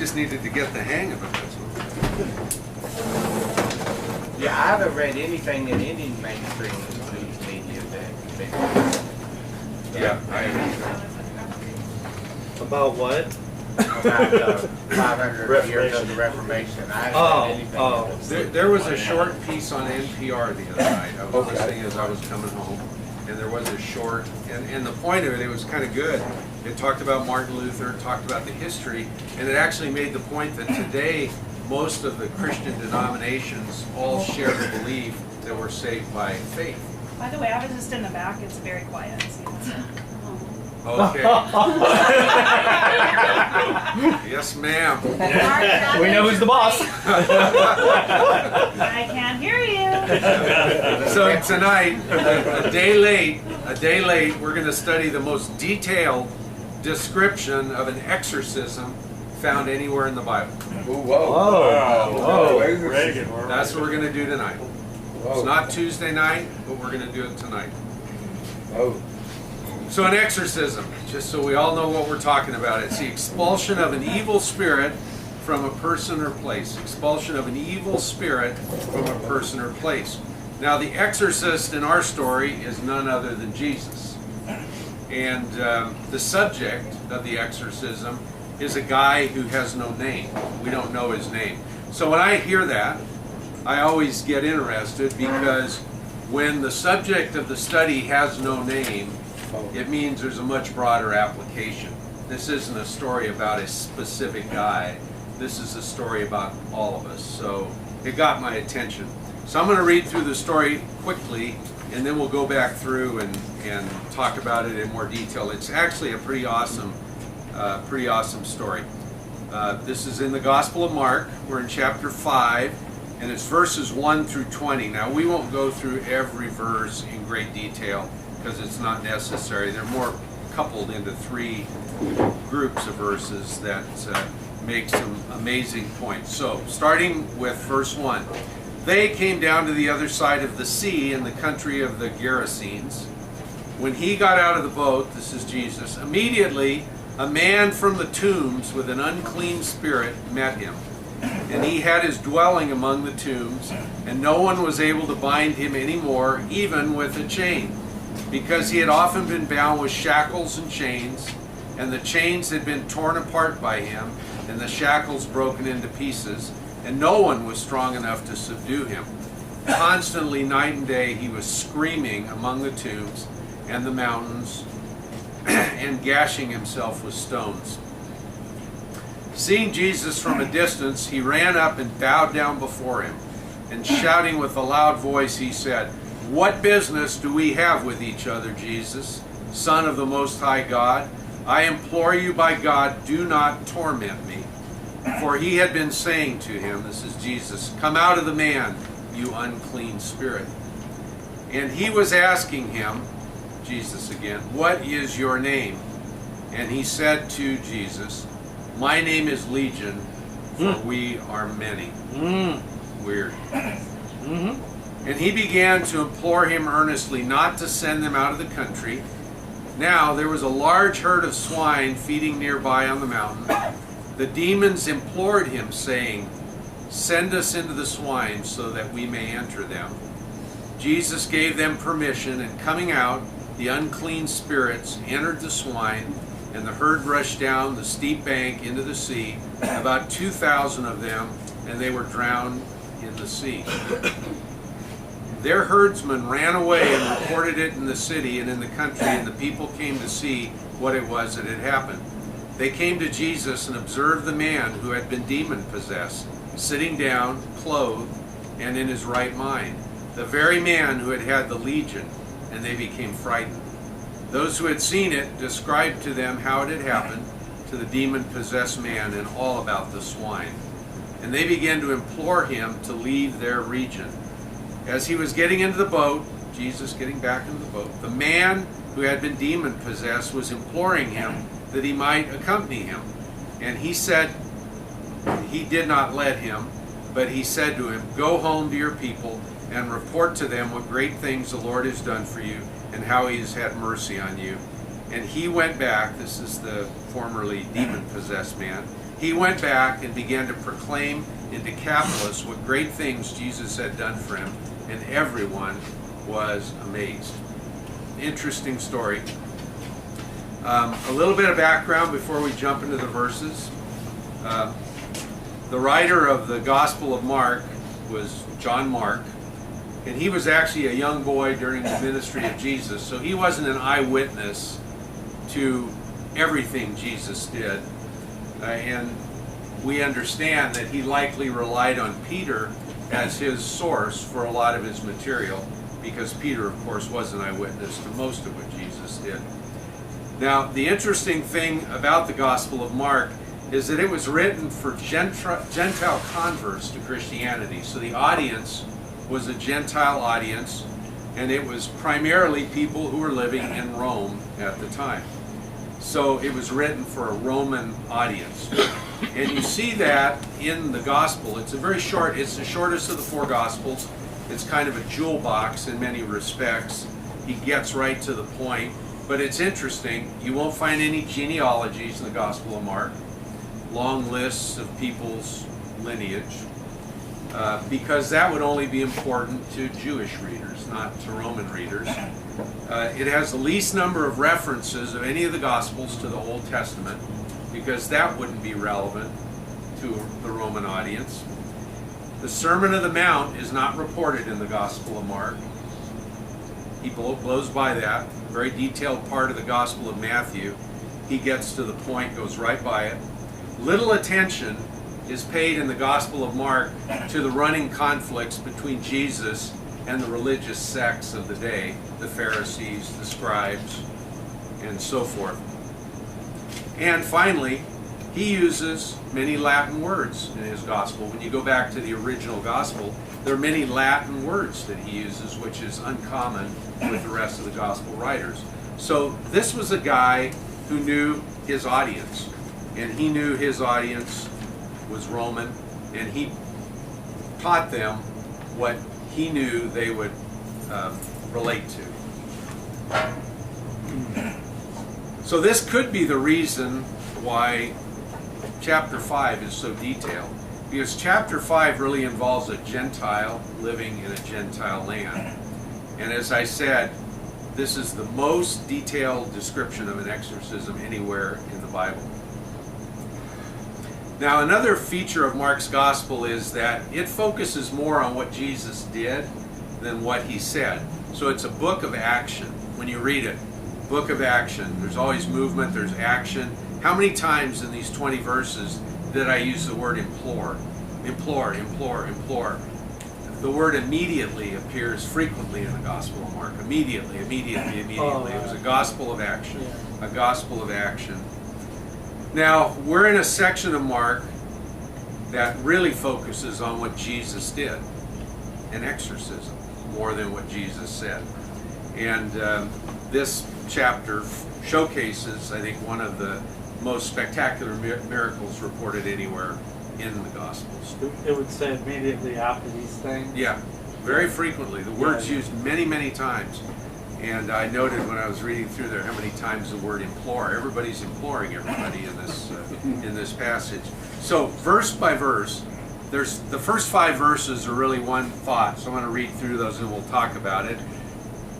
just needed to get the hang of it. That's all. Yeah, I haven't read anything in any mainstream news media that. Yeah, About what? About 500 years of the Reformation. I haven't read anything. There was a short piece on NPR the other night. I was listening as I was coming home, and there was a short, and the point of it was kind of good. It talked about Martin Luther, talked about the history, and it actually made the point that today most of the Christian denominations all share the belief that we're saved by faith. By the way, I was just in the back. It's very quiet. Okay. Yes, ma'am. We know who's the boss. I can't hear you. So tonight, a day late, we're going to study the most detailed description of an exorcism found anywhere in the Bible. Ooh, whoa. Whoa. Reagan. That's what we're going to do tonight. It's not Tuesday night, but we're going to do it tonight. Oh. So an exorcism, just so we all know what we're talking about, it's the expulsion of an evil spirit from a person or place. Expulsion of an evil spirit from a person or place. Now the exorcist in our story is none other than Jesus. And the subject of the exorcism is a guy who has no name. We don't know his name. So when I hear that, I always get interested, because when the subject of the study has no name, it means there's a much broader application. This isn't a story about a specific guy. This is a story about all of us. So it got my attention. So I'm going to read through the story quickly, and then we'll go back through and talk about it in more detail. It's actually a pretty awesome story. This is in the Gospel of Mark. We're in chapter 5, and it's verses 1 through 20. Now, we won't go through every verse in great detail, because it's not necessary. They're more coupled into 3 groups of verses that make some amazing points. So, starting with verse 1. They came down to the other side of the sea in the country of the Gerasenes. When he got out of the boat, this is Jesus, immediately a man from the tombs with an unclean spirit met him. And he had his dwelling among the tombs, and no one was able to bind him anymore, even with a chain, because he had often been bound with shackles and chains, and the chains had been torn apart by him, and the shackles broken into pieces, and no one was strong enough to subdue him. Constantly, night and day, he was screaming among the tombs and the mountains, and gashing himself with stones. Seeing Jesus from a distance, he ran up and bowed down before him, and shouting with a loud voice, he said, "What business do we have with each other, Jesus, Son of the Most High God? I implore you by God, do not torment me." For he had been saying to him, this is Jesus, "Come out of the man, you unclean spirit." And he was asking him, Jesus again, "What is your name?" And he said to Jesus, "My name is Legion, for we are many." Weird. And he began to implore him earnestly not to send them out of the country. Now there was a large herd of swine feeding nearby on the mountain. The demons implored him, saying, "Send us into the swine so that we may enter them." Jesus gave them permission, and coming out, the unclean spirits entered the swine, and the herd rushed down the steep bank into the sea, about 2,000 of them, and they were drowned in the sea. Their herdsmen ran away and reported it in the city and in the country, and the people came to see what it was that had happened. They came to Jesus and observed the man who had been demon-possessed, sitting down, clothed, and in his right mind, the very man who had had the legion, and they became frightened. Those who had seen it described to them how it had happened to the demon-possessed man and all about the swine. And they began to implore him to leave their region. As he was getting into the boat, Jesus getting back into the boat, the man who had been demon-possessed was imploring him that he might accompany him. And he said, he did not let him, but he said to him, "Go home to your people and report to them what great things the Lord has done for you and how he has had mercy on you." And he went back, this is the formerly demon-possessed man, he went back and began to proclaim in Decapolis what great things Jesus had done for him, and everyone was amazed. Interesting story. A little bit of background before we jump into the verses. The writer of the Gospel of Mark was John Mark, and he was actually a young boy during the ministry of Jesus, so he wasn't an eyewitness to everything Jesus did. And we understand that he likely relied on Peter as his source for a lot of his material, because Peter, of course, was an eyewitness to most of what Jesus did. Now, the interesting thing about the Gospel of Mark is that it was written for Gentile converts to Christianity. So the audience was a Gentile audience, and it was primarily people who were living in Rome at the time. So it was written for a Roman audience. And you see that in the Gospel. It's the shortest of the four Gospels. It's kind of a jewel box in many respects. He gets right to the point. But it's interesting, you won't find any genealogies in the Gospel of Mark, long lists of people's lineage, because that would only be important to Jewish readers, not to Roman readers. It has the least number of references of any of the Gospels to the Old Testament, because that wouldn't be relevant to the Roman audience. The Sermon on the Mount is not reported in the Gospel of Mark. He blows by that. Very detailed part of the Gospel of Matthew. He gets to the point, goes right by it. Little attention is paid in the Gospel of Mark to the running conflicts between Jesus and the religious sects of the day, the Pharisees, the scribes, and so forth. And finally, he uses many Latin words in his Gospel. When you go back to the original Gospel, there are many Latin words that he uses, which is uncommon with the rest of the Gospel writers. So this was a guy who knew his audience, and he knew his audience was Roman, and he taught them what he knew they would relate to. So this could be the reason why chapter 5 is so detailed, because chapter 5 really involves a Gentile living in a Gentile land. And as I said, this is the most detailed description of an exorcism anywhere in the Bible. Now, another feature of Mark's Gospel is that it focuses more on what Jesus did than what he said. So it's a book of action. When you read it, book of action. There's always movement, there's action. How many times in these 20 verses did I use the word implore? Implore, implore, implore. The word immediately appears frequently in the Gospel of Mark. Immediately, immediately, immediately. It was a gospel of action. A gospel of action. Now, we're in a section of Mark that really focuses on what Jesus did, an exorcism, more than what Jesus said. And this chapter showcases, I think, one of the most spectacular miracles reported anywhere in the Gospels. It would say immediately after these things. Yeah, very frequently. The word's used many, many times. And I noted when I was reading through there how many times the word implore. Everybody's imploring everybody in this passage. So verse by verse, there's the first 5 verses are really one thought. So I'm going to read through those and we'll talk about it.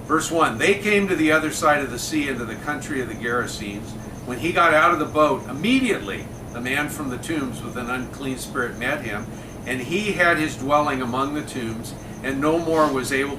Verse 1, they came to the other side of the sea into the country of the Gerasenes. When he got out of the boat, immediately the man from the tombs with an unclean spirit met him, and he had his dwelling among the tombs, and no one was able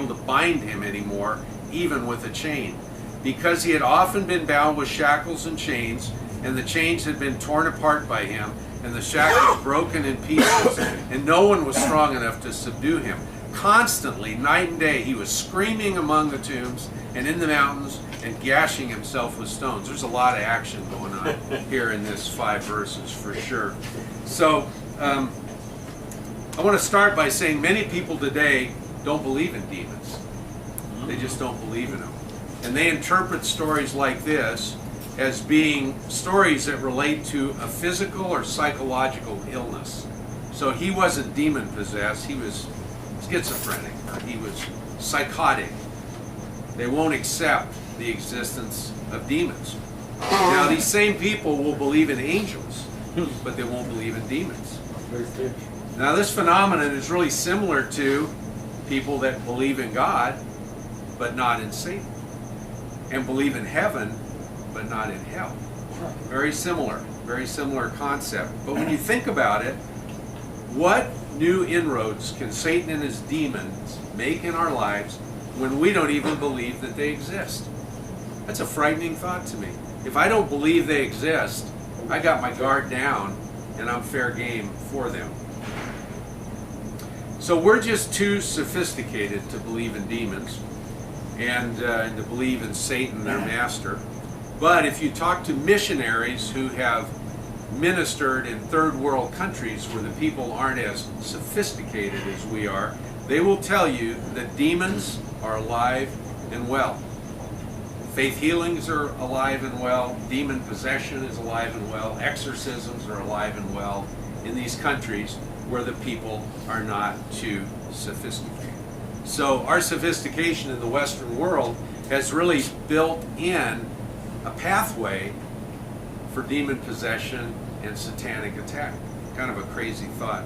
to bind him anymore, even with a chain, because he had often been bound with shackles and chains, and the chains had been torn apart by him, and the shackles broken in pieces, and no one was strong enough to subdue him. Constantly, night and day, he was screaming among the tombs and in the mountains and gashing himself with stones. There's a lot of action going on here in this 5 verses for sure. So I want to start by saying many people today don't believe in demons. They just don't believe in them. And they interpret stories like this as being stories that relate to a physical or psychological illness. So he wasn't demon possessed, he was schizophrenic, or he was psychotic. They won't accept the existence of demons. Now, these same people will believe in angels. but they won't believe in demons. Now this phenomenon is really similar to people that believe in God, but not in Satan, and believe in heaven, but not in hell. Very similar concept. But when you think about it, what new inroads can Satan and his demons make in our lives when we don't even believe that they exist? That's a frightening thought to me. If I don't believe they exist, I got my guard down and I'm fair game for them. So we're just too sophisticated to believe in demons and to believe in Satan, their master. But if you talk to missionaries who have ministered in third world countries where the people aren't as sophisticated as we are, they will tell you that demons are alive and well. Faith healings are alive and well. Demon possession is alive and well. Exorcisms are alive and well in these countries where the people are not too sophisticated. So our sophistication in the Western world has really built in a pathway for demon possession and satanic attack. Kind of a crazy thought.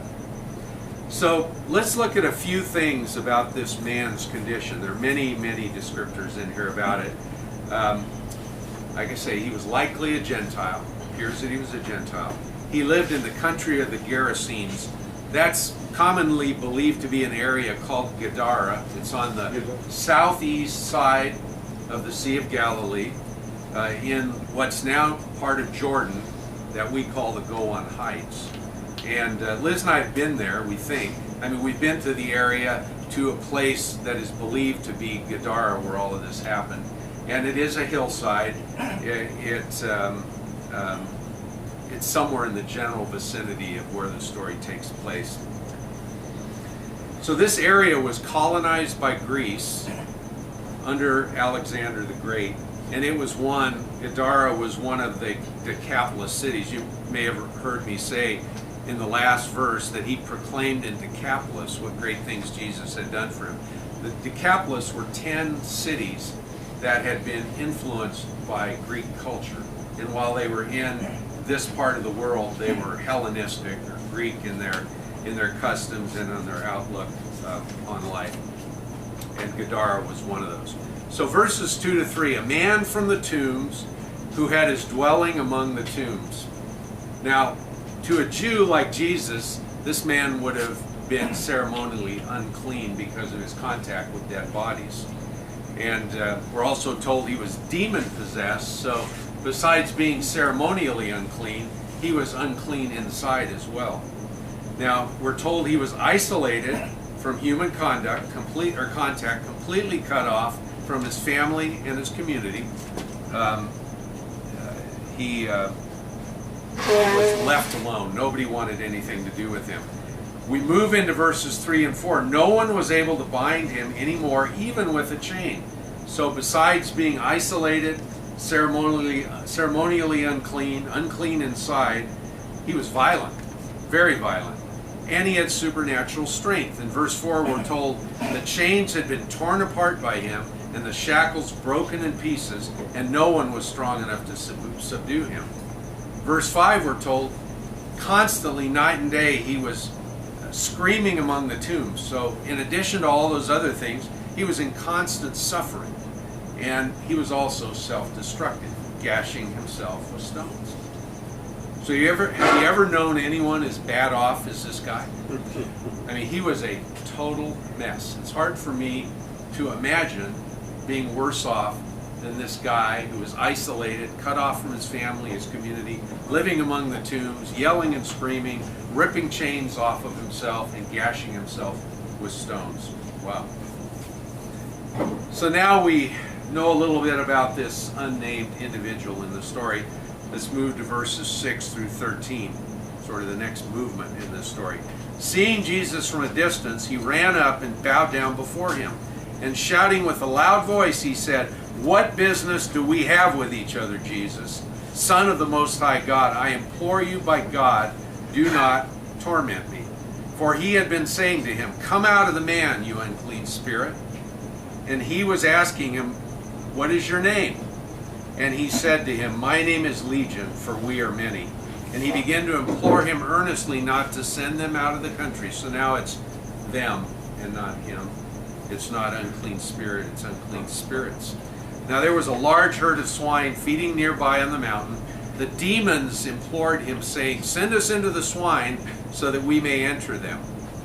So let's look at a few things about this man's condition. There are many, many descriptors in here about it. Like I say, he was likely a Gentile. Appears that he was a Gentile. He lived in the country of the Gerasenes. That's commonly believed to be an area called Gadara. It's on the southeast side of the Sea of Galilee, in what's now part of Jordan that we call the Golan Heights. And Liz and I have been there, we think. I mean, we've been to the area, to a place that is believed to be Gadara, where all of this happened. And it is a hillside. It's somewhere in the general vicinity of where the story takes place. So this area was colonized by Greece under Alexander the Great, and it was Gadara was one of the Decapolis cities. You may have heard me say in the last verse that he proclaimed in Decapolis what great things Jesus had done for him. The Decapolis were 10 cities that had been influenced by Greek culture. And while they were in this part of the world, they were Hellenistic or Greek in their customs and in their outlook on life. And Gadara was one of those. So verses 2 to 3, a man from the tombs who had his dwelling among the tombs. Now, to a Jew like Jesus, this man would have been ceremonially unclean because of his contact with dead bodies. And we're also told he was demon possessed, so besides being ceremonially unclean, he was unclean inside as well. Now, we're told he was isolated from human contact, completely cut off from his family and his community. He was left alone. Nobody wanted anything to do with him. We move into verses 3 and 4. No one was able to bind him anymore, even with a chain. So besides being isolated, ceremonially unclean inside, he was violent, very violent. And he had supernatural strength. In verse 4 we're told the chains had been torn apart by him and the shackles broken in pieces, and no one was strong enough to subdue him. Verse 5 we're told constantly, night and day, he was screaming among the tombs. So in addition to all those other things, he was in constant suffering. And he was also self-destructive, gashing himself with stones. So have you ever known anyone as bad off as this guy? I mean, he was a total mess. It's hard for me to imagine being worse off than this guy who was isolated, cut off from his family, his community, living among the tombs, yelling and screaming, ripping chains off of himself and gashing himself with stones. Wow. So now we know a little bit about this unnamed individual in the story. Let's move to verses 6 through 13, sort of the next movement in this story. Seeing Jesus from a distance, he ran up and bowed down before him. And shouting with a loud voice, he said, "What business do we have with each other, Jesus, Son of the Most High God? I implore you by God, do not torment me." For he had been saying to him, "Come out of the man, you unclean spirit." And he was asking him, "What is your name?" And he said to him, "My name is Legion, for we are many." And he began to implore him earnestly not to send them out of the country. So now it's them and not him. It's not unclean spirit, it's unclean spirits. Now there was a large herd of swine feeding nearby on the mountain. The demons implored him, saying, "Send us into the swine so that we may enter them."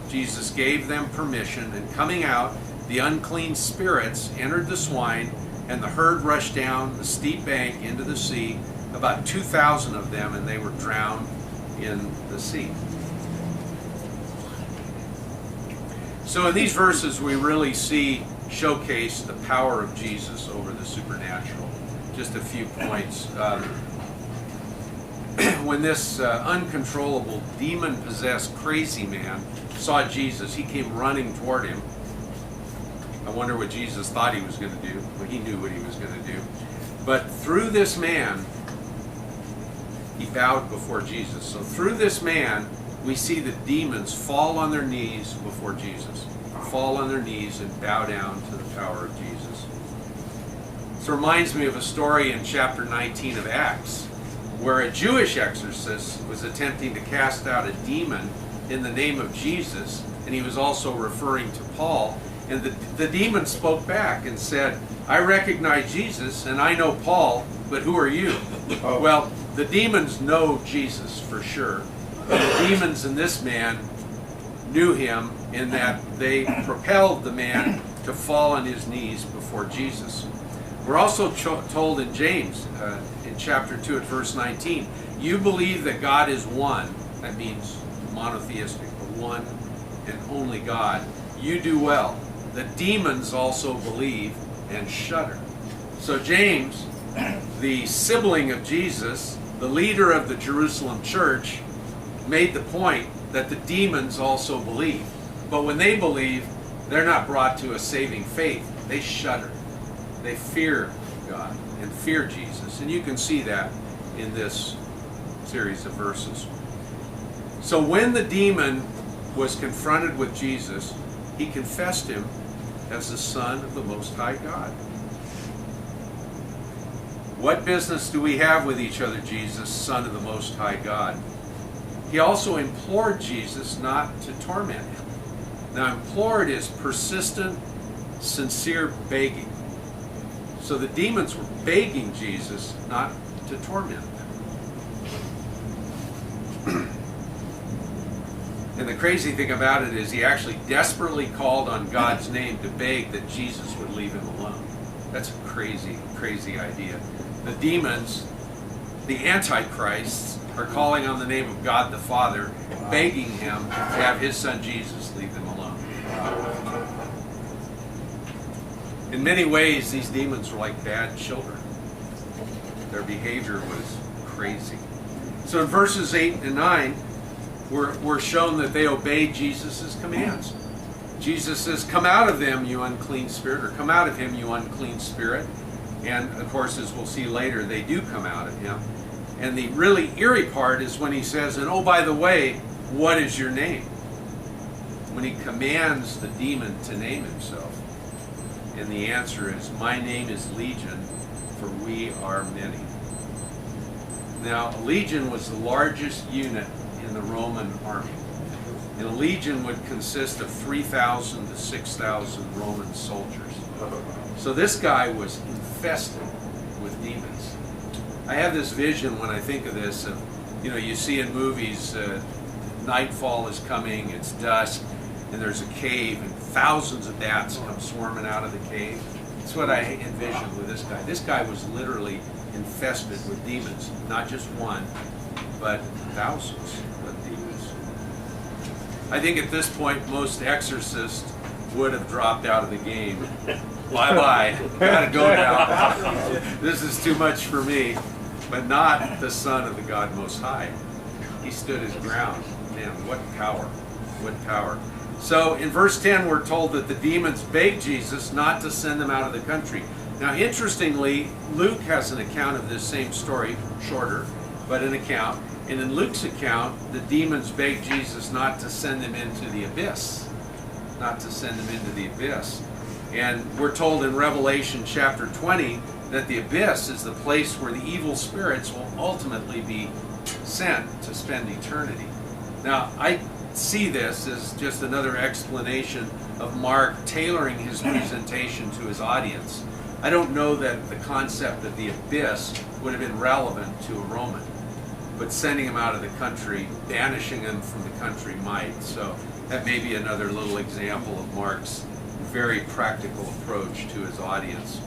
Jesus gave them permission, and coming out, the unclean spirits entered the swine, and the herd rushed down the steep bank into the sea, about 2,000 of them, and they were drowned in the sea. So in these verses, we really see showcase the power of Jesus over the supernatural. Just a few points. When this uncontrollable, demon-possessed crazy man saw Jesus, he came running toward him. I wonder what Jesus thought he was going to do. Well, he knew what he was going to do. But through this man, he bowed before Jesus. So through this man, we see the demons fall on their knees before Jesus. Fall on their knees and bow down to the power of Jesus. This reminds me of a story in chapter 19 of Acts, where a Jewish exorcist was attempting to cast out a demon in the name of Jesus, and he was also referring to Paul. And the demon spoke back and said, "I recognize Jesus and I know Paul, but who are you?" Oh. Well, the demons know Jesus for sure. And the demons in this man knew him in that they propelled the man to fall on his knees before Jesus. We're also told in James, in chapter 2 at verse 19, "You believe that God is one." That means monotheistic, the one and only God. "You do well. The demons also believe and shudder." So James, the sibling of Jesus, the leader of the Jerusalem church, made the point that the demons also believe. But when they believe, they're not brought to a saving faith. They shudder. They fear God and fear Jesus. And you can see that in this series of verses. So when the demon was confronted with Jesus, he confessed him as the Son of the Most High God. "What business do we have with each other, Jesus, Son of the Most High God?" He also implored Jesus not to torment him. Now, implored is persistent, sincere begging. So the demons were begging Jesus not to torment them. And the crazy thing about it is he actually desperately called on God's name to beg that Jesus would leave him alone. That's a crazy, crazy idea. The demons, the antichrists, are calling on the name of God the Father, begging him to have his son Jesus leave them alone. In many ways, these demons were like bad children. Their behavior was crazy. So in verses 8 and 9, we're shown that they obeyed Jesus' commands. Jesus says, "Come out of them, you unclean spirit," or "Come out of him, you unclean spirit." And of course, as we'll see later, they do come out of him. And the really eerie part is when he says, "And oh, by the way, what is your name?" When he commands the demon to name himself. And the answer is, "My name is Legion, for we are many." Now, a legion was the largest unit in the Roman army. And a legion would consist of 3,000 to 6,000 Roman soldiers. So this guy was infested with demons. I have this vision when I think of this of, you see in movies, nightfall is coming, it's dusk, and there's a cave, and thousands of bats come swarming out of the cave. That's what I envisioned with this guy. This guy was literally infested with demons. Not just one, but thousands of demons. I think at this point, most exorcists would have dropped out of the game. Bye-bye. Gotta go now. This is too much for me. But not the Son of the God Most High. He stood his ground. Man, what power. What power. So in verse 10, we're told that the demons begged Jesus not to send them out of the country. Now, interestingly, Luke has an account of this same story, shorter, but an account. And in Luke's account, the demons begged Jesus not to send them into the abyss. Not to send them into the abyss. And we're told in Revelation chapter 20 that the abyss is the place where the evil spirits will ultimately be sent to spend eternity. Now, I see this as just another explanation of Mark tailoring his presentation to his audience. I don't know that the concept of the abyss would have been relevant to a Roman, but sending him out of the country, banishing him from the country might. So that may be another little example of Mark's very practical approach to his audience.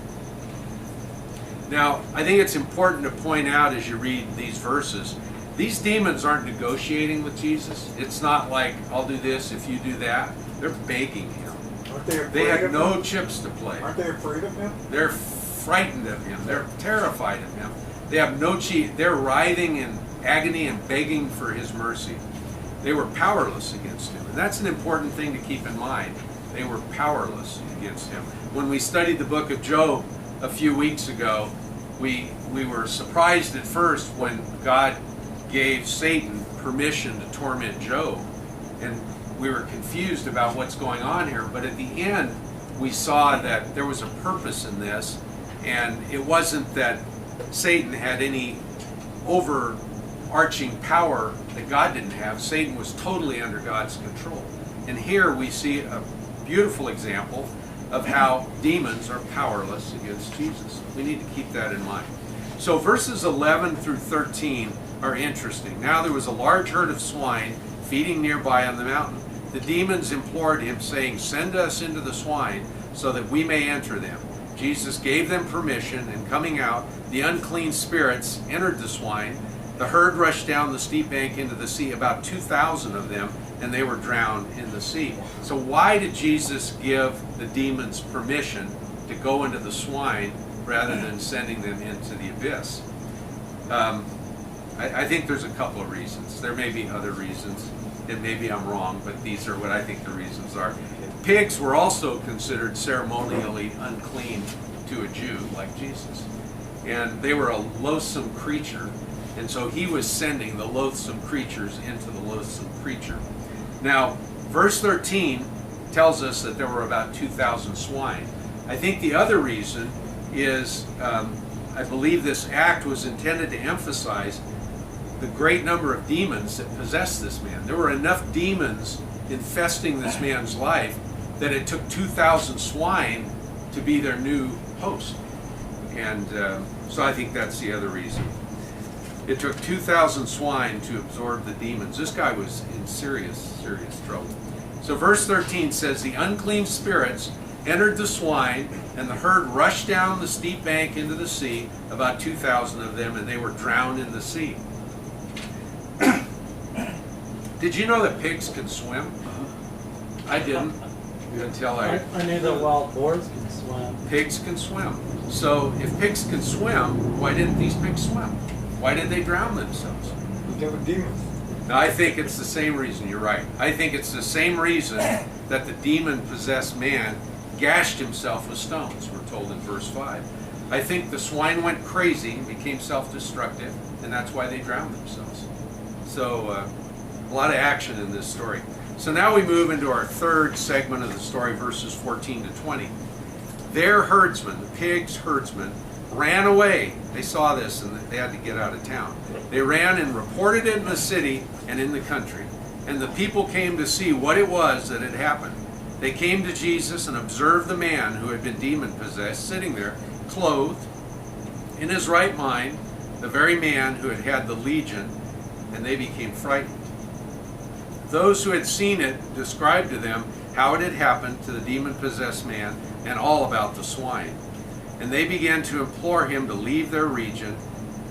Now, I think it's important to point out as you read these verses, these demons aren't negotiating with Jesus. It's not like, I'll do this if you do that. They're begging him. Aren't they afraid They have of no him? chips to play. Aren't they afraid of him? They're frightened of him. They're terrified of him. They have no cheat. They're writhing in agony and begging for his mercy. They were powerless against him. And that's an important thing to keep in mind. They were powerless against him. When we studied the book of Job a few weeks ago, we were surprised at first when God gave Satan permission to torment Job. And we were confused about what's going on here. But at the end, we saw that there was a purpose in this. And it wasn't that Satan had any overarching power that God didn't have. Satan was totally under God's control. And here we see a beautiful example of how demons are powerless against Jesus. We need to keep that in mind. So verses 11 through 13 are interesting. Now there was a large herd of swine feeding nearby on the mountain. The demons implored him, saying, "Send us into the swine so that we may enter them." Jesus gave them permission, and coming out, the unclean spirits entered the swine. The herd rushed down the steep bank into the sea, about 2,000 of them, and they were drowned in the sea. So why did Jesus give the demons permission to go into the swine rather than sending them into the abyss? I think there's a couple of reasons. There may be other reasons, and maybe I'm wrong, but these are what I think the reasons are. Pigs were also considered ceremonially unclean to a Jew like Jesus. And they were a loathsome creature, and so he was sending the loathsome creatures into the loathsome creature. Now, verse 13 tells us that there were about 2,000 swine. I think the other reason is, I believe this act was intended to emphasize the great number of demons that possessed this man. There were enough demons infesting this man's life that it took 2,000 swine to be their new host. And so I think that's the other reason. It took 2,000 swine to absorb the demons. This guy was in serious, serious trouble. So verse 13 says, "The unclean spirits entered the swine, and the herd rushed down the steep bank into the sea, about 2,000 of them, and they were drowned in the sea." Did you know that pigs can swim? I didn't until I knew that wild boars can swim. Pigs can swim. So if pigs can swim, why didn't these pigs swim? Why did they drown themselves? Because of demons. Now, I think it's the same reason. You're right. I think it's the same reason that the demon-possessed man gashed himself with stones, we're told in verse 5. I think the swine went crazy and became self-destructive, and that's why they drowned themselves. So a lot of action in this story. So now we move into our third segment of the story, verses 14 to 20. Their herdsmen, the pigs' herdsmen, ran away. They saw this and they had to get out of town. They ran and reported it in the city and in the country. And the people came to see what it was that had happened. They came to Jesus and observed the man who had been demon-possessed sitting there, clothed, in his right mind, the very man who had had the legion, and they became frightened. Those who had seen it described to them how it had happened to the demon-possessed man and all about the swine. And they began to implore him to leave their region.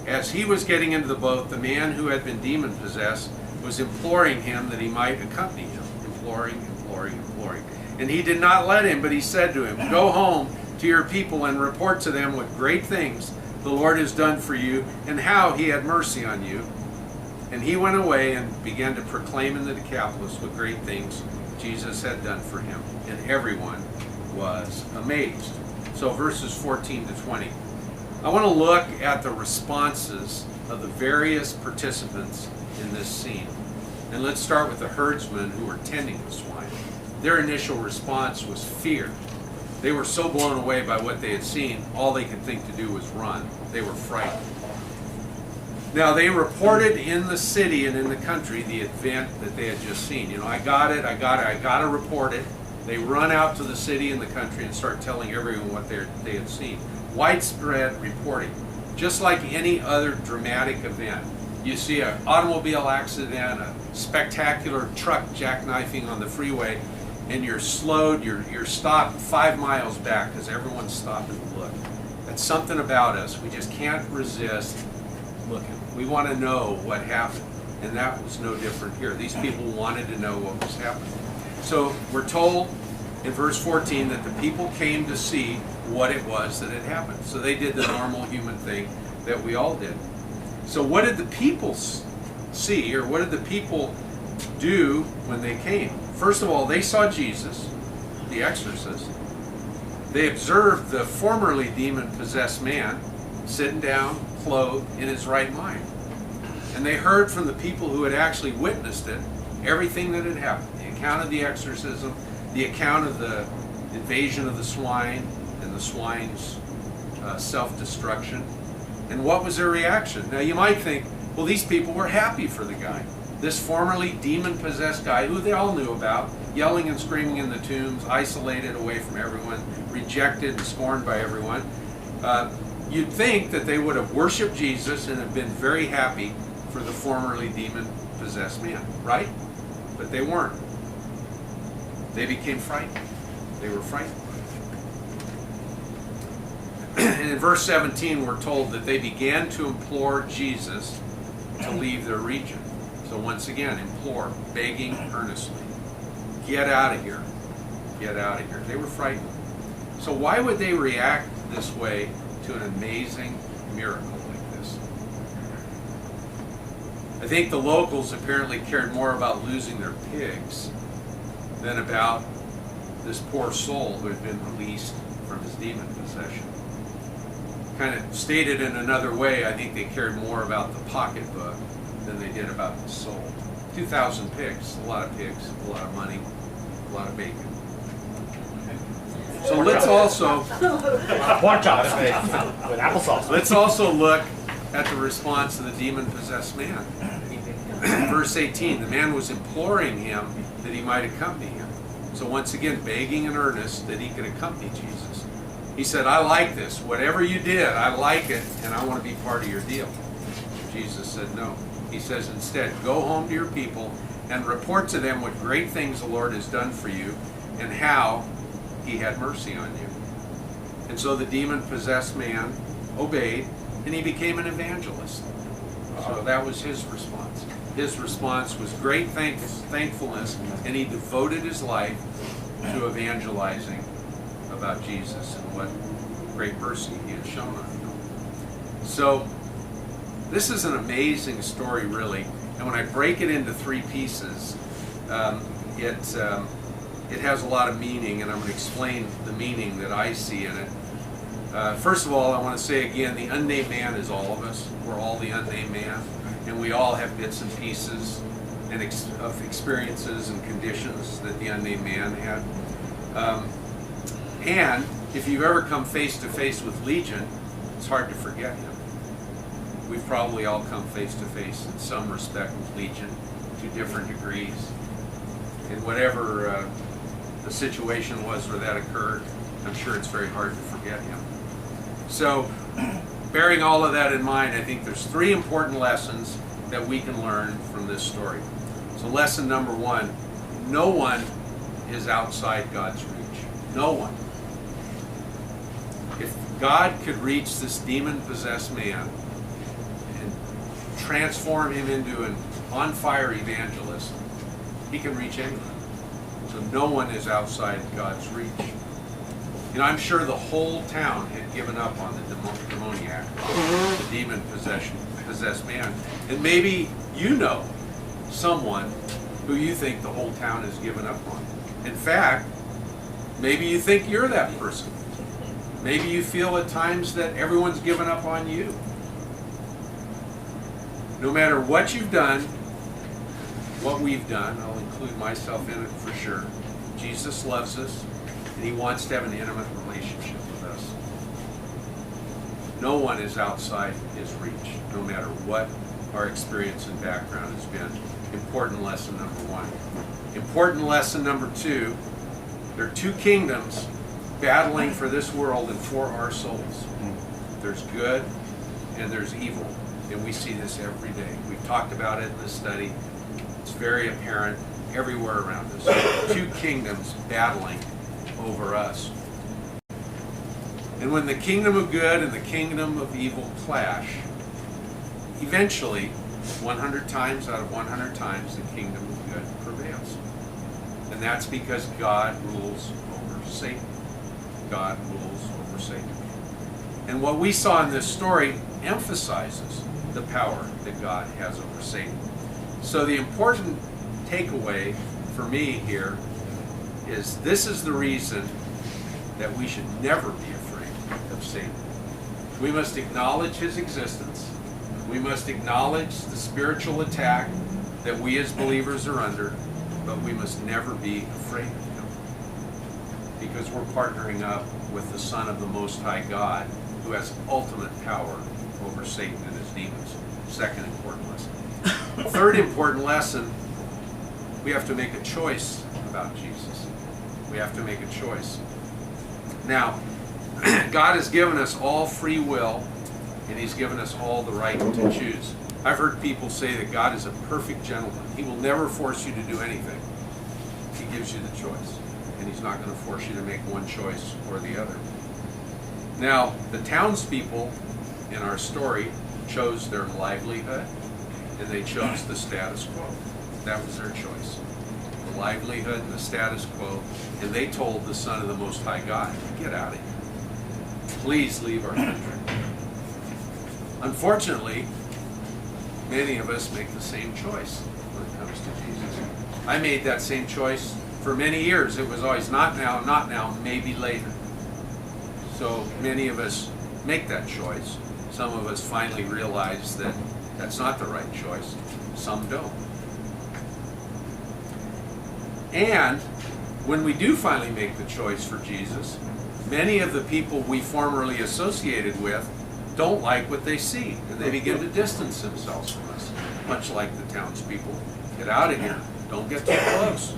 As he was getting into the boat, the man who had been demon-possessed was imploring him that he might accompany him. Imploring. And he did not let him, but he said to him, "Go home to your people and report to them what great things the Lord has done for you and how he had mercy on you." And he went away and began to proclaim in the Decapolis what great things Jesus had done for him. And everyone was amazed. So verses 14 to 20. I want to look at the responses of the various participants in this scene. And let's start with the herdsmen who were tending the swine. Their initial response was fear. They were so blown away by what they had seen, all they could think to do was run. They were frightened. Now they reported in the city and in the country the event that they had just seen. You know, I got to report it. They run out to the city and the country and start telling everyone what they had seen. Widespread reporting. Just like any other dramatic event. You see an automobile accident, a spectacular truck jackknifing on the freeway, and you're slowed, you're stopped 5 miles back because everyone's stopping to look. That's something about us. We just can't resist looking. We want to know what happened. And that was no different here. These people wanted to know what was happening. So we're told in verse 14 that the people came to see what it was that had happened. So they did the normal human thing that we all did. So what did the people see, or what did the people do when they came? First of all, they saw Jesus, the exorcist. They observed the formerly demon-possessed man sitting down, clothed, in his right mind. And they heard from the people who had actually witnessed it, everything that had happened. The account of the exorcism, the account of the invasion of the swine, and the swine's self-destruction. And what was their reaction? Now you might think, well, these people were happy for the guy. This formerly demon-possessed guy, who they all knew about, yelling and screaming in the tombs, isolated away from everyone, rejected and scorned by everyone. You'd think that they would have worshiped Jesus and have been very happy for the formerly demon-possessed man, right? But they weren't. They became frightened. They were frightened. And in verse 17, we're told that they began to implore Jesus to leave their region. So once again, implore, begging earnestly. Get out of here. Get out of here. They were frightened. So why would they react this way to an amazing miracle like this? I think the locals apparently cared more about losing their pigs than about this poor soul who had been released from his demon possession. Kind of stated in another way, I think they cared more about the pocketbook than they did about the soul. 2,000 pigs, a lot of pigs, a lot of money, a lot of bacon. So let's also Pork chops with applesauce. let's also look at the response of the demon-possessed man. Verse 18, the man was imploring him that he might accompany him. So once again, begging in earnest that he could accompany Jesus. He said, I like this. Whatever you did, I like it, and I want to be part of your deal. Jesus said no. He says instead, go home to your people and report to them what great things the Lord has done for you and how he had mercy on you. And so the demon-possessed man obeyed, and he became an evangelist. So that was his response. His response was great thankfulness, and he devoted his life to evangelizing about Jesus and what great mercy he had shown on him. So this is an amazing story, really. And when I break it into 3 pieces, it has a lot of meaning, and I'm going to explain the meaning that I see in it. First of all, I want to say again, the unnamed man is all of us. We're all the unnamed man, and we all have bits and pieces and of experiences and conditions that the unnamed man had. And if you've ever come face to face with Legion, it's hard to forget him. We've probably all come face to face in some respect with Legion to different degrees. And whatever the situation was where that occurred, I'm sure it's very hard to forget him. So, bearing all of that in mind, I think there's 3 important lessons that we can learn from this story. So lesson number 1, no one is outside God's reach. No one. If God could reach this demon-possessed man and transform him into an on-fire evangelist, he can reach anyone. So no one is outside God's reach. You know, I'm sure the whole town had given up on the demoniac, the demon-possessed man. And maybe you know someone who you think the whole town has given up on. In fact, maybe you think you're that person. Maybe you feel at times that everyone's given up on you. No matter what you've done, what we've done, I'll include myself in it for sure. Jesus loves us, and he wants to have an intimate relationship with us. No one is outside his reach, no matter what our experience and background has been. Important lesson number one. Important lesson number two, there are two kingdoms battling for this world and for our souls. There's good and there's evil. And we see this every day. We've talked about it in this study. It's very apparent everywhere around us. Two kingdoms battling over us. And when the kingdom of good and the kingdom of evil clash, eventually, 100 times out of 100 times, the kingdom of good prevails. And that's because God rules over Satan. God rules over Satan. And what we saw in this story emphasizes the power that God has over Satan. So the important takeaway for me here is this is the reason that we should never be afraid of Satan. We must acknowledge his existence. We must acknowledge the spiritual attack that we as believers are under, but we must never be afraid of him, because we're partnering up with the Son of the Most High God, who has ultimate power over Satan and his demons. Second important lesson. Third important lesson, we have to make a choice about Jesus. We have to make a choice. Now, God has given us all free will, and he's given us all the right to choose. I've heard people say that God is a perfect gentleman. He will never force you to do anything. He gives you the choice, and he's not going to force you to make one choice or the other. Now, the townspeople in our story chose their livelihood, and they chose the status quo. That was their choice. The livelihood and the status quo, and they told the Son of the Most High God, get out of here. Please leave our country. Unfortunately, many of us make the same choice when it comes to Jesus. I made that same choice for many years. It was always not now, maybe later. So many of us make that choice. Some of us finally realize that that's not the right choice. Some don't. And when we do finally make the choice for Jesus, many of the people we formerly associated with don't like what they see, and they begin to distance themselves from us, much like the townspeople. Get out of here. Don't get too close.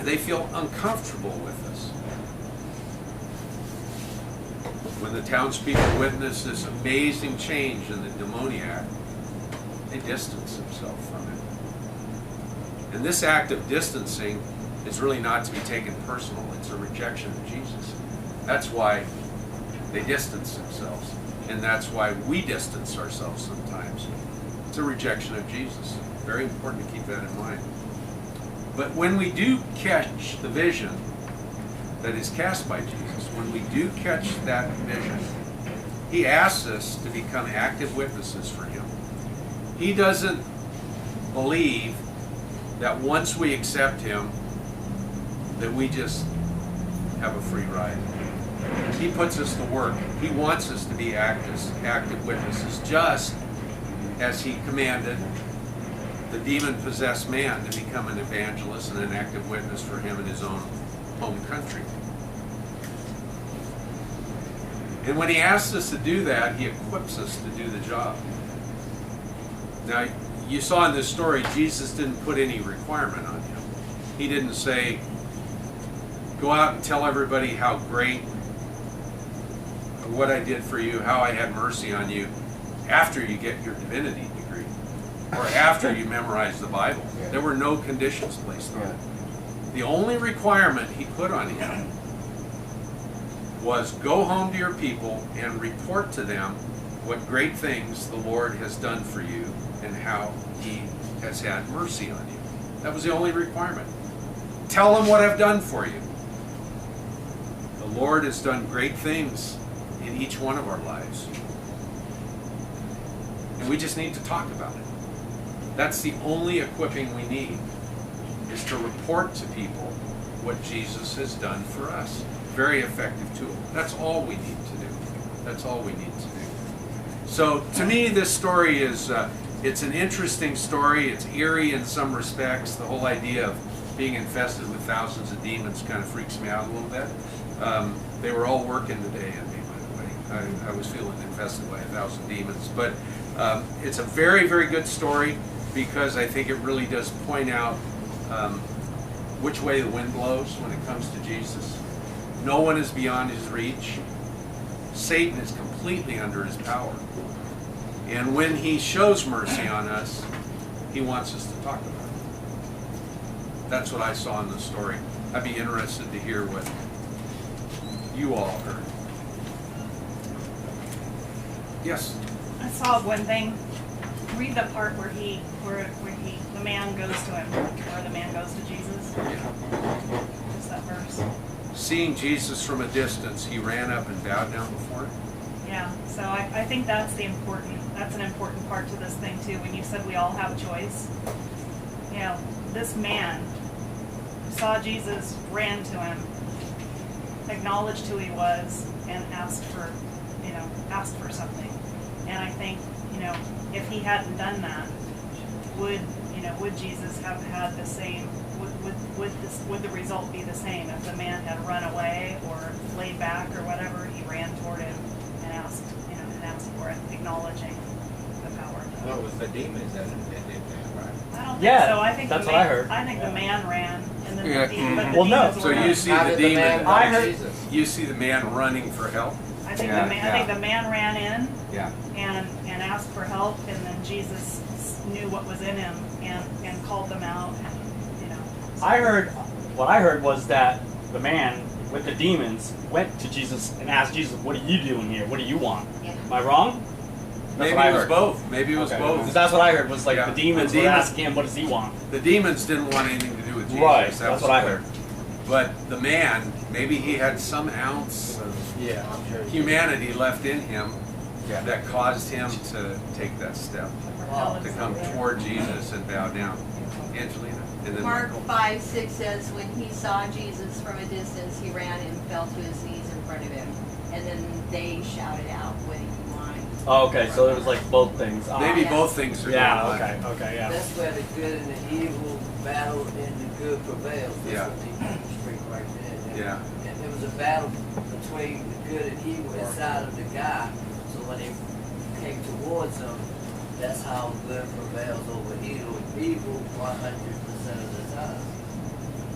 They feel uncomfortable with us. When the townspeople witness this amazing change in the demoniac, they distance themselves from it. And this act of distancing is really not to be taken personal. It's a rejection of Jesus. That's why they distance themselves. And that's why we distance ourselves sometimes. It's a rejection of Jesus. Very important to keep that in mind. But when we do catch the vision that is cast by Jesus, when we do catch that vision, he asks us to become active witnesses for him. He doesn't believe that once we accept him, that we just have a free ride. He puts us to work. He wants us to be active witnesses, just as he commanded the demon-possessed man to become an evangelist and an active witness for him in his own home country. And when he asks us to do that, he equips us to do the job. Now, you saw in this story, Jesus didn't put any requirement on him. He didn't say, go out and tell everybody how great, what I did for you, how I had mercy on you, after you get your divinity degree, or after you memorize the Bible. There were no conditions placed on it. The only requirement he put on him was go home to your people and report to them what great things the Lord has done for you and how he has had mercy on you. That was the only requirement. Tell them what I've done for you. The Lord has done great things in each one of our lives. And we just need to talk about it. That's the only equipping we need, is to report to people what Jesus has done for us. Very effective tool. That's all we need to do. That's all we need to do. So to me, this story is, it's an interesting story. It's eerie in some respects. The whole idea of being infested with thousands of demons kind of freaks me out a little bit. They were all working today in me, by the way. I was feeling infested by 1,000 demons. But it's a very, very good story because I think it really does point out which way the wind blows when it comes to Jesus. No one is beyond his reach. Satan is completely under his power. And when he shows mercy on us, he wants us to talk about it. That's what I saw in the story. I'd be interested to hear what you all heard. Yes? I saw one thing. Read the part where the man goes to him, or the man goes to Jesus. Just that verse. Seeing Jesus from a distance, he ran up and bowed down before him. Yeah, so I think that's an important part to this thing too. When you said we all have a choice, you know, this man saw Jesus, ran to him, acknowledged who he was, and asked for something. And I think, you know, if he hadn't done that, would Jesus have had the same? Would the result be the same if the man had run away or laid back or whatever? He ran toward him and asked for it, acknowledging the power. Well, it was the demons that did that, right? I don't think Yeah, so. I think that's the what I man, heard. I think the man ran, and then Yeah. the demons Well, no. were So you running. see How the did the man demon. find I heard- Jesus? You see the man running for help. I think Yeah, I think the man ran in Yeah. and asked for help, and then Jesus knew what was in him and called them out. And, you know, What I heard was that the man with the demons went to Jesus and asked Jesus, "What are you doing here? What do you want?" Yeah. Am I wrong? Maybe what I it was heard. both. Maybe it was Okay. both. Because that's what I heard was like Yeah. the demons The were demons- asking him, "What does he want?" The demons didn't want anything to do with Jesus. Right. That That's was what I clear. heard. But the man, maybe he had some ounce of Yeah, I'm sure. humanity left in him Yeah. that caused him to take that step, to come toward Jesus and bow down. Angelina, and then Mark Michael. 5:6 says, when he saw Jesus from a distance, he ran and fell to his knees in front of him. And then they shouted out, what do you want? Oh, okay, so it was like both things. Maybe Yeah. both things are Yeah. going on. Okay. Yeah. That's where the good and the evil battle and the good prevails. That's Yeah. what they demonstrate right there. Yeah. And there was a battle between the good and evil inside of the guy. So when they came towards him, that's how good prevails over evil. Evil 100% of the time.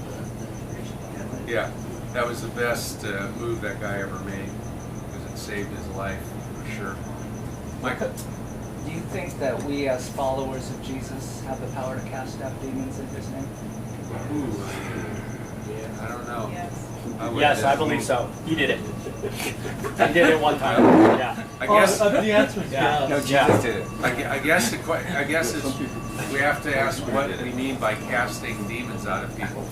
So that's the demonstration. Yeah, that was the best move that guy ever made because it saved his life for sure. Michael, Do you think that we as followers of Jesus have the power to cast out demons in his name? I don't know. yes. would Yes, I just- believe so. He did it. He did it one time. Yeah. I guess. the answer is Yeah. No, Jesus Yeah. did it. I guess it's, we have to ask what we mean by casting demons out of people.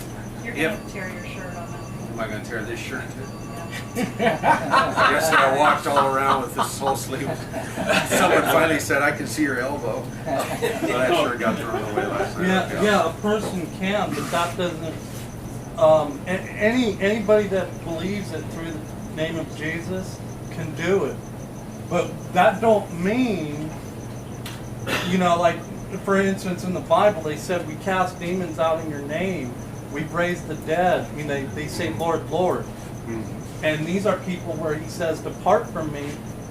You're If- gonna tear your shirt on Am I going to tear this shirt too? that. I guess I walked all around with this whole sleeve. Someone finally said, "I can see your elbow," but I sure got thrown away last night. Yeah, a person can, but that doesn't. Anybody that believes it through the name of Jesus can do it, but that don't mean, like for instance in the Bible they said we cast demons out in your name, we've raised the dead. I mean they say Lord, Lord, and these are people where he says, "Depart from me,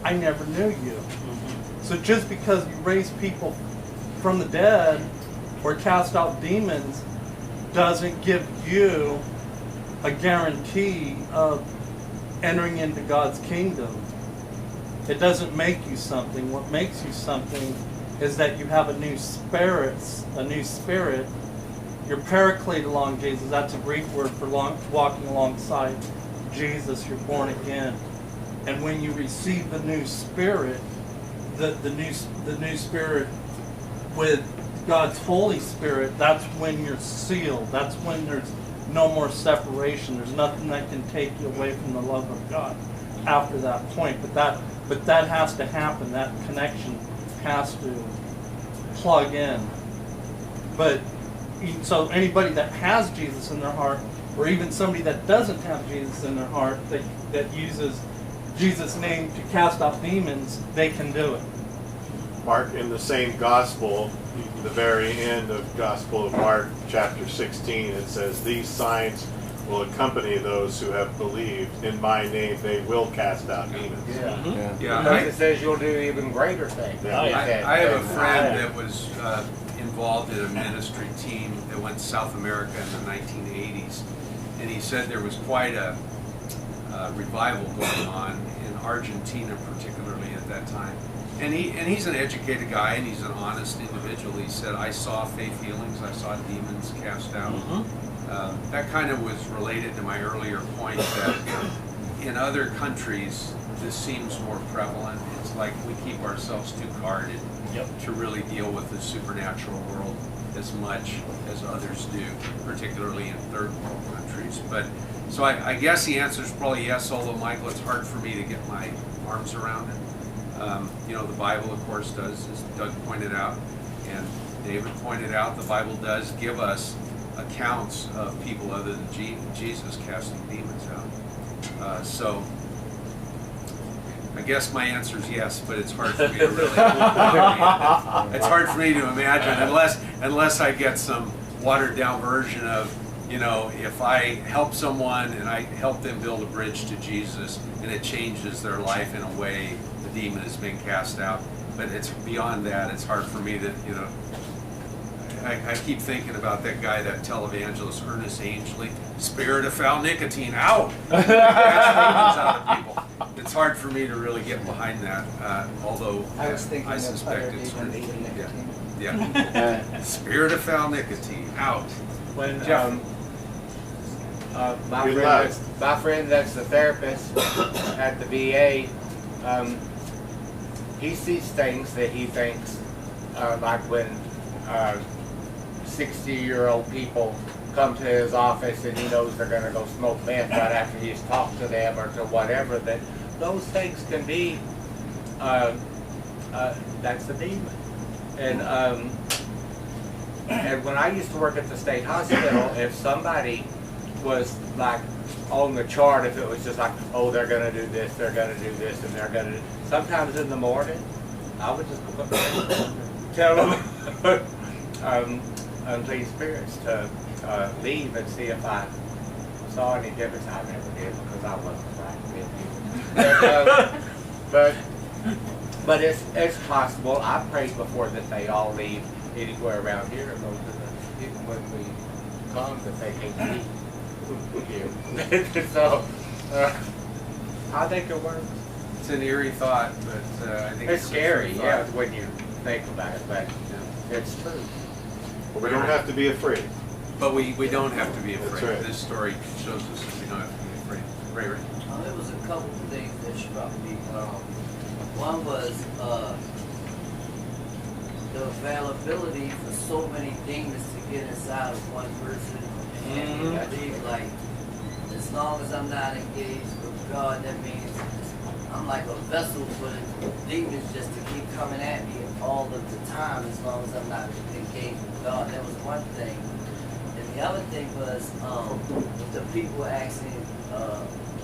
I never knew you." So just because you raise people from the dead or cast out demons doesn't give you a guarantee of entering into God's kingdom. It doesn't make you something. What makes you something is that you have a new spirit. You're paraclete along Jesus. That's a Greek word for walking alongside Jesus. You're born again. And when you receive the new spirit, the new spirit with God's Holy Spirit, that's when you're sealed. That's when there's no more separation. There's nothing that can take you away from the love of God after that point. But that has to happen. That connection has to plug in. But so anybody that has Jesus in their heart, or even somebody that doesn't have Jesus in their heart, that uses Jesus' name to cast out demons, they can do it. Mark, in the same gospel, the very end of Gospel of Mark, chapter 16, it says, "These signs will accompany those who have believed. In my name, they will cast out demons. Yeah. Yeah. Yeah, Because it says you'll do even greater things. Yeah. I have a friend that was involved in a ministry team that went to South America in the 1980s, and he said there was quite a revival going on in Argentina, particularly at that time. And he's an educated guy, and he's an honest individual. He said, "I saw faith healings, I saw demons cast out." That kind of was related to my earlier point that in other countries this seems more prevalent. It's like we keep ourselves too guarded to really deal with the supernatural world as much as others do, particularly in third world countries. But so I guess the answer is probably yes, although Michael, it's hard for me to get my arms around it. You know, the Bible, of course, does, as Doug pointed out, and David pointed out, the Bible does give us accounts of people other than Jesus casting demons out. So I guess my answer is yes, but it's hard for me to really. It's hard for me to imagine unless I get some watered down version of, you know, if I help someone and I help them build a bridge to Jesus and it changes their life in a way, the demon has been cast out. But it's beyond that. It's hard for me to, you know. I keep thinking about that guy, that televangelist, Ernest Angley, spirit of foul nicotine, out! Cast demons out of people. It's hard for me to really get behind that, although I was thinking I of suspect other it's demons than nicotine. yeah. Spirit of foul nicotine, out. When Jeff. my friend that's the therapist at the VA, he sees things that he thinks, like when 60-year-old people come to his office and he knows they're going to go smoke meth right after he's talked to them or to whatever, that those things can be, that's a demon. And when I used to work at the state hospital, if somebody was like on the chart, if it was just like, oh, they're going to do this, they're going to do this, and they're going to do, sometimes in the morning, I would just go up there and tell them unclean spirits to leave and see if I saw any difference. I never did because I wasn't right. But it's possible. I prayed before that they all leave anywhere around here and go to the, even when we come, that they can leave here. So I think it works. It's an eerie thought, but I think It's scary, a true yeah, thought. when you think about it, but it's true. But we don't have to be afraid. But we don't have to be That's afraid. right. This story shows us that we don't have to be afraid. Ray, Ray. There was a couple of things that struck me. One was the availability for so many demons to get inside of one person. And I think, like, as long as I'm not engaged with God, that means I'm like a vessel for the demons just to keep coming at me all of the time, as long as I'm not engaged with God. That was one thing. And the other thing was the people asking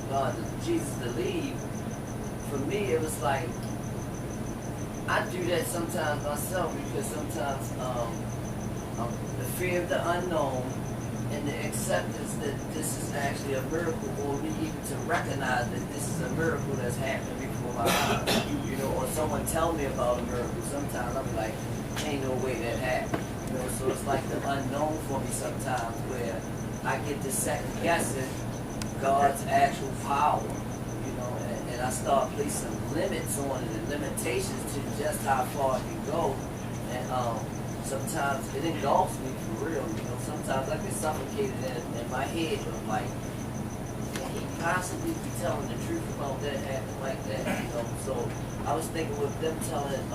God, Jesus to leave. For me, it was like, I do that sometimes myself, because sometimes the fear of the unknown and the acceptance that this is actually a miracle, or me even to recognize that this is a miracle that's happening before my eyes, you know, or someone tell me about a miracle. Sometimes I'm like, ain't no way that happened, you know. So it's like the unknown for me sometimes, where I get to second guessing God's actual power, you know, and I start placing limits on it and limitations to just how far I can go, and sometimes it engulfs me for real, you know. Sometimes I get suffocated in my head of like, can he possibly be telling the truth about that, acting like that, you know? So I was thinking with them telling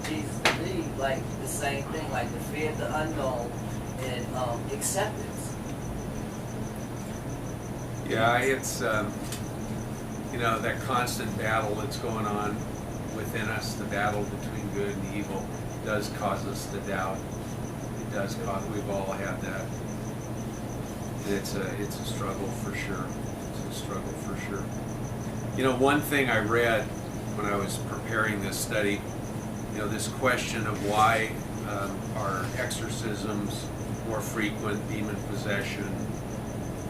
Jesus to leave, like the same thing, like the fear of the unknown and acceptance. Yeah, it's you know, that constant battle that's going on within us, the battle between good and evil, does cause us to doubt. It does cause. We've all had that. And it's a struggle for sure. It's a struggle for sure. You know, one thing I read when I was preparing this study, you know, this question of why are exorcisms more frequent, demon possession,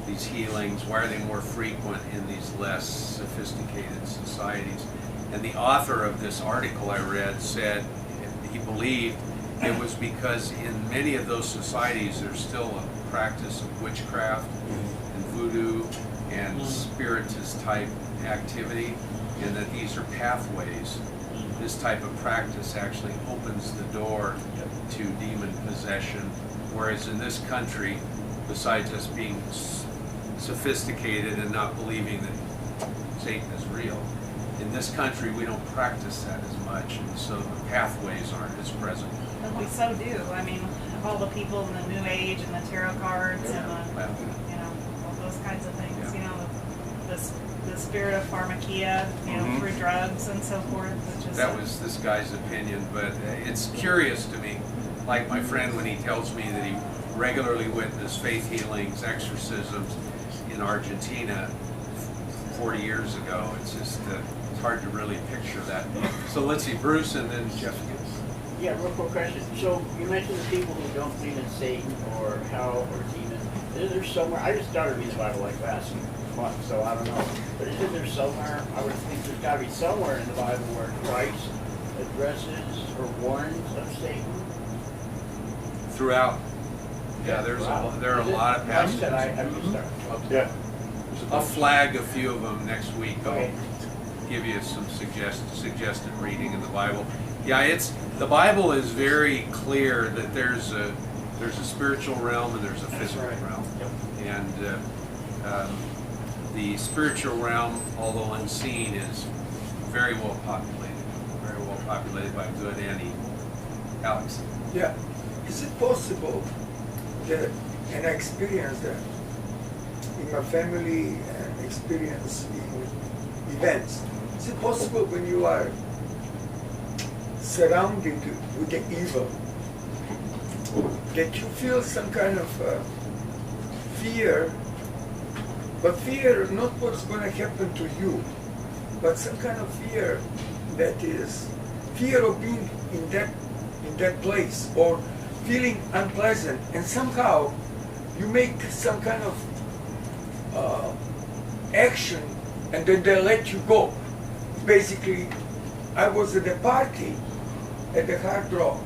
these healings? Why are they more frequent in these less sophisticated societies? And the author of this article I read said he believed it was because in many of those societies there's still a practice of witchcraft and voodoo and spiritist type activity, and that these are pathways. This type of practice actually opens the door to demon possession, whereas in this country, besides us being sophisticated and not believing that Satan is real, in this country we don't practice that as much, and so the pathways aren't as present. And we so do. I mean, all the people in the New Age and the tarot cards and the, you know, all those kinds of things. Yeah. You know, the spirit of pharmakia, you know, through drugs and so forth. Which is That was this guy's opinion, but it's curious to me. Like my friend when he tells me that he regularly witnessed faith healings, exorcisms in Argentina 40 years ago. It's just it's hard to really picture that. So let's see, Bruce and then Jeff. Yeah, real quick question. So you mentioned the people who don't believe in Satan or hell or demons. Is there somewhere, I just started reading the Bible like last month, so I don't know. But is there somewhere, I would think there's got to be somewhere in the Bible where Christ addresses or warns of Satan? Throughout. Yeah, there are a lot of passages. Like I said, I'm just starting. Yeah. I'll flag a few of them next week. Okay. I'll give you some suggested reading in the Bible. Yeah, the Bible is very clear that there's a spiritual realm and there's a physical realm. Yep. And the spiritual realm, although unseen, is very well populated by good and evil. Alex. Yeah. Is it possible that, and I experienced that in my family and experience in events, is it possible when you are surrounded with the evil that you feel some kind of fear, but fear not what's going to happen to you, but some kind of fear that is fear of being in that place, or feeling unpleasant, and somehow you make some kind of action and then they let you go. Basically, I was at a party at the Hard Rock,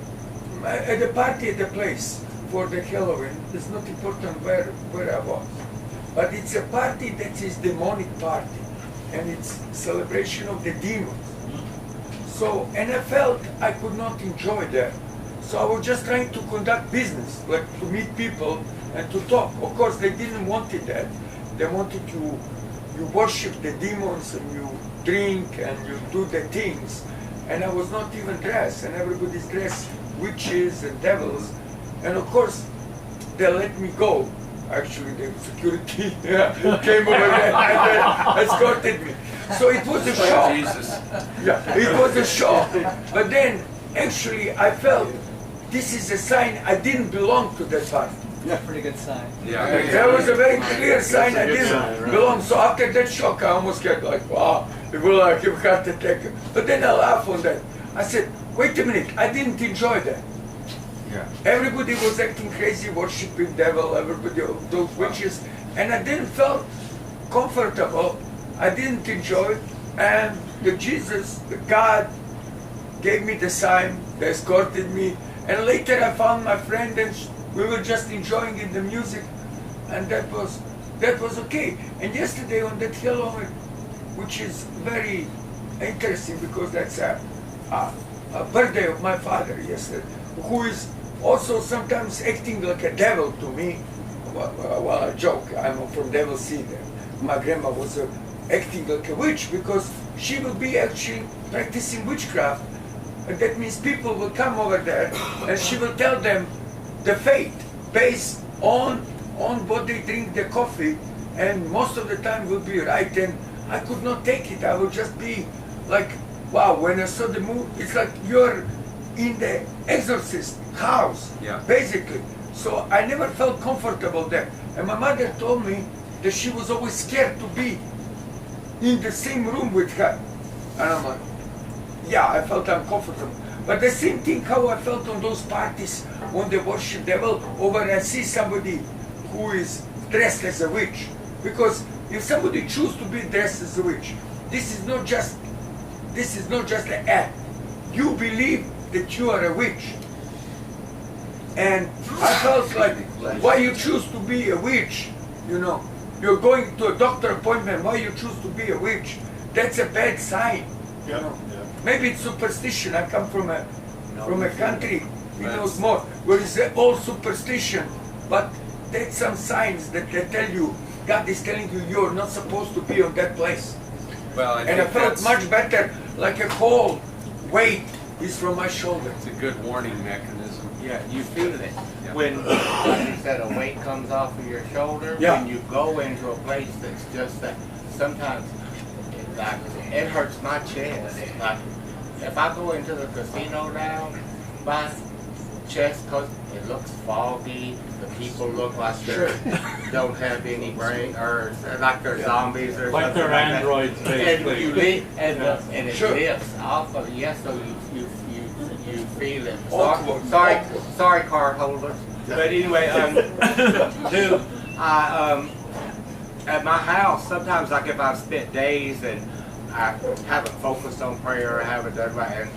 at the party at the place for the Halloween. It's not important where I was, but it's a party that is demonic party, and it's celebration of the demons. So, and I felt I could not enjoy that. So I was just trying to conduct business, like to meet people and to talk. Of course, they didn't want it that. They wanted you worship the demons and you drink and you do the things. And I was not even dressed, and everybody's dressed witches and devils. And of course, they let me go. Actually, the security came over there and escorted me. So it was a shock. Jesus. Yeah, it was a shock. But then, actually, I felt this is a sign I didn't belong to that party. Yeah, pretty good sign. Yeah. That was a very clear sign I good didn't sign, right? belong. So after that shock, I almost get like, wow, people like you heart attack. But then I laughed on that. I said, wait a minute, I didn't enjoy that. Yeah. Everybody was acting crazy, worshiping devil, everybody, those witches, and I didn't feel comfortable. I didn't enjoy it, and the Jesus, the God, gave me the sign. They escorted me, and later I found my friend, and we were just enjoying in the music, and that was okay. And yesterday on that Halloween, which is very interesting because that's a birthday of my father yesterday, who is also sometimes acting like a devil to me. Well, I joke, I'm from Devil City. My grandma was acting like a witch because she will be actually practicing witchcraft. And that means people will come over there and she will tell them the fate based on what they drink the coffee, and most of the time will be right. And I could not take it. I would just be like, wow, when I saw the movie, it's like you're in the Exorcist house, basically. So I never felt comfortable there. And my mother told me that she was always scared to be in the same room with her. And I'm like, yeah, I felt uncomfortable. But the same thing how I felt on those parties when they worship devil, over I see somebody who is dressed as a witch. Because if somebody chooses to be dressed as a witch, this is not just an act. You believe that you are a witch. And I felt like, why you choose to be a witch? You know, you're going to a doctor appointment, why you choose to be a witch? That's a bad sign. You know? Maybe it's superstition. I come from a country, you know, more, where it's all superstition. But that's some signs that they tell you, God is telling you you're not supposed to be on that place. Well, I And I think felt that's much better, like a cold weight is from my shoulder. it's a good warning mechanism. Yeah, you feel it. Yeah. When, like you said, a weight comes off of your shoulder, Yeah. when you go into a place that's just that, sometimes it hurts my chest. Like, if I go into the casino now, my chest, cause it looks foggy, the people look like they don't have any brain, or like they're zombies or Like something they're like that. androids, And basically. you and it Sure. lifts off of you, so you feel it. Awkward. Sorry, card holders. But anyway, dude, at my house, sometimes like if I've spent days and I haven't focused on prayer or haven't done right, and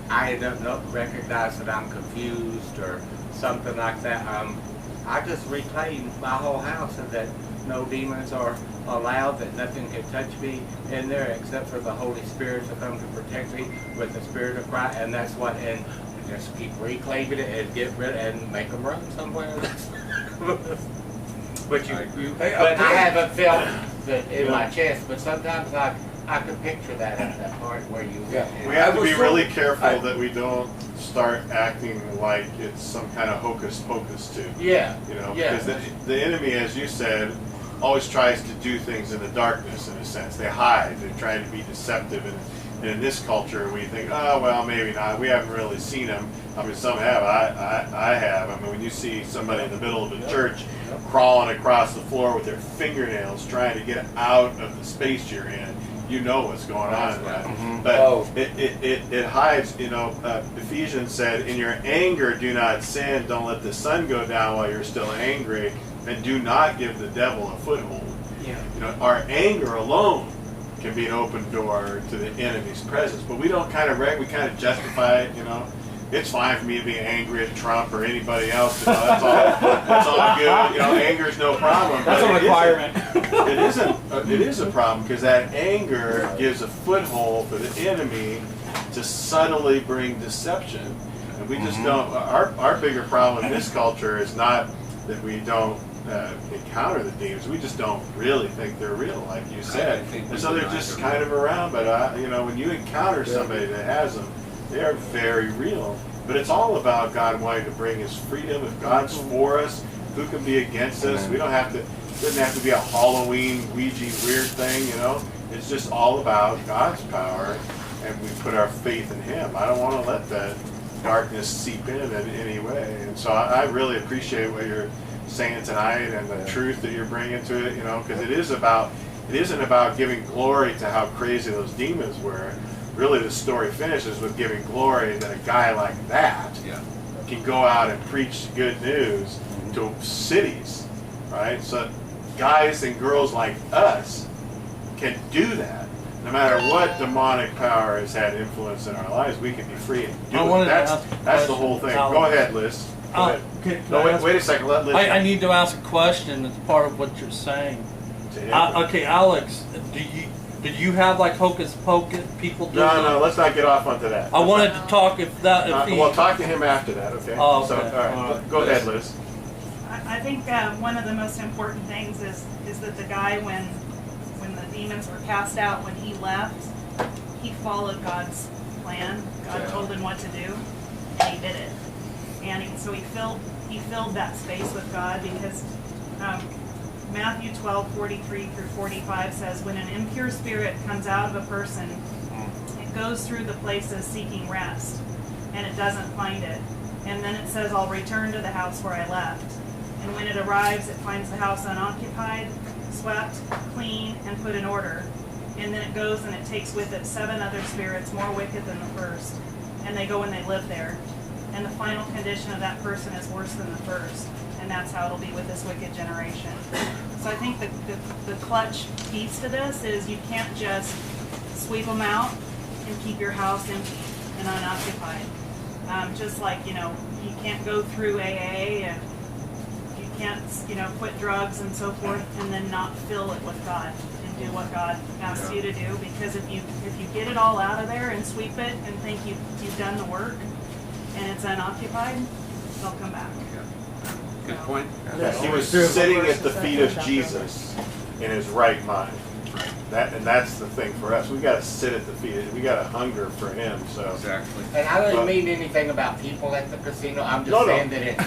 I end up not recognizing that I'm confused or something like that, I just reclaim my whole house and that no demons are allowed, that nothing can touch me in there except for the Holy Spirit to come to protect me with the Spirit of Christ, and that's what, and just keep reclaiming it and get rid and make them run somewhere. But I haven't felt that in my chest, but sometimes I can picture that at that part where you. Yeah. We have to be really careful that we don't start acting like it's some kind of hocus pocus too. Yeah. You know, Yeah. because the enemy, as you said, always tries to do things in the darkness. In a sense, they hide. They try to be deceptive, and in this culture, we think, oh well, maybe not. We haven't really seen them. I mean, some have. I have. I mean, when you see somebody in the middle of a church crawling across the floor with their fingernails trying to get out of the space you're in, you know what's going on. Right? But it hides. You know, Ephesians said, "In your anger, do not sin. Don't let the sun go down while you're still angry, and do not give the devil a foothold." Yeah. You know, our anger alone can be an open door to the enemy's presence, but we don't we kind of justify it. You know, it's fine for me to be angry at Trump or anybody else. You know, that's all good. You know, anger's no problem. That's a requirement. It is a problem because that anger gives a foothold for the enemy to subtly bring deception, and we just don't. Our bigger problem in this culture is not that we don't encounter the demons. We just don't really think they're real, like you said. And so they're just kind of around. But you know, when you encounter somebody that has them, they are very real. But it's all about God wanting to bring His freedom. If God's for us, who can be against us? We don't have to. It doesn't have to be a Halloween Ouija weird thing, you know. It's just all about God's power, and we put our faith in Him. I don't want to let that darkness seep in any way. And so I really appreciate what you're saying tonight and the truth that you're bringing to it, you know, because it isn't about giving glory to how crazy those demons were. Really, the story finishes with giving glory that a guy like that can go out and preach good news to cities, right? So guys and girls like us can do that. No matter what demonic power has had influence in our lives, we can be free and do it. That's the whole thing. Go ahead, Liz. Go ahead. No, wait a second. Let Liz. I need to ask a question as part of what you're saying. Okay, Alex, do you have like hocus pocus people do that? No, let's not get off onto that. I wanted to talk We'll talk to him after that, okay? Oh, okay. So, all right, go ahead, Liz. I think one of the most important things is that the guy, when the demons were cast out, when he left, he followed God's plan. God told him what to do, and he did it. And so he filled that space with God, because Matthew 12:43-45 says, when an impure spirit comes out of a person, it goes through the places seeking rest, and it doesn't find it. And then it says, I'll return to the house where I left. And when it arrives, it finds the house unoccupied, swept, clean, and put in order. And then it goes and it takes with it 7 other spirits more wicked than the first. And they go and they live there. And the final condition of that person is worse than the first. and that's how it'll be with this wicked generation. So I think the clutch piece to this is you can't just sweep them out and keep your house empty and unoccupied. Just like, you can't go through AA and you can't, quit drugs and so forth and then not fill it with God and do what God asks you to do. Because if you get it all out of there and sweep it and think you've done the work and it's unoccupied, they'll come back. Good point. Yeah, he was sitting at the feet of Jesus in his right mind. That's the thing for us. We got to sit at the feet. We got to hunger for him. So Exactly. And I don't mean anything about people at the casino. I'm just No, no. saying that it's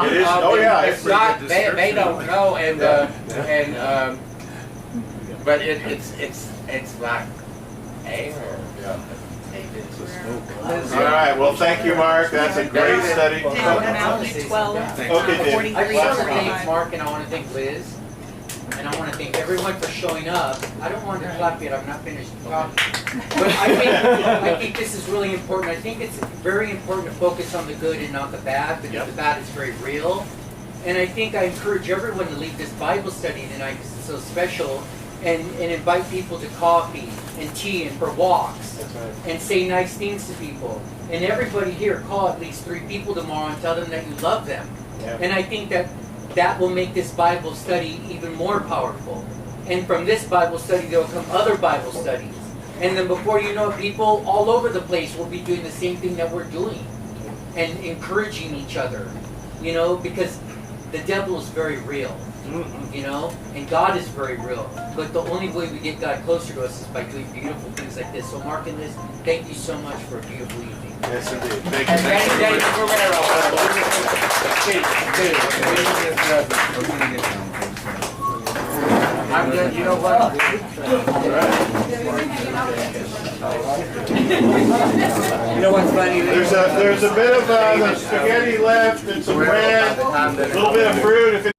It is. Oh yeah, it's not. They don't know, but it's like anger. Yeah. Liz, All right. Well, thank you, Mark. That's a great study. Matthew 12, Okay, Dave. 43 I just want to thank 45. Mark and I want to thank Liz. And I want to thank everyone for showing up. I don't want to clap yet, I'm not finished talking. But I think this is really important. I think it's very important to focus on the good and not the bad, because the bad is very real. And I think I encourage everyone to leave this Bible study tonight because it's so special, and invite people to coffee and tea and for walks. That's right. And say nice things to people. And everybody here, call at least 3 people tomorrow and tell them that you love them. Yeah. And I think that will make this Bible study even more powerful. And from this Bible study, there will come other Bible studies. And then before you know it, people all over the place will be doing the same thing that we're doing. And encouraging each other. Because the devil is very real. And God is very real. But the only way we get God closer to us is by doing beautiful things like this. So Mark and Liz, thank you so much for a beautiful evening. Yes, indeed. Thank you. And Thank Danny you. I'm good. You know what? You know what's funny? There's a bit of the spaghetti left and some bread, a little bit of fruit. If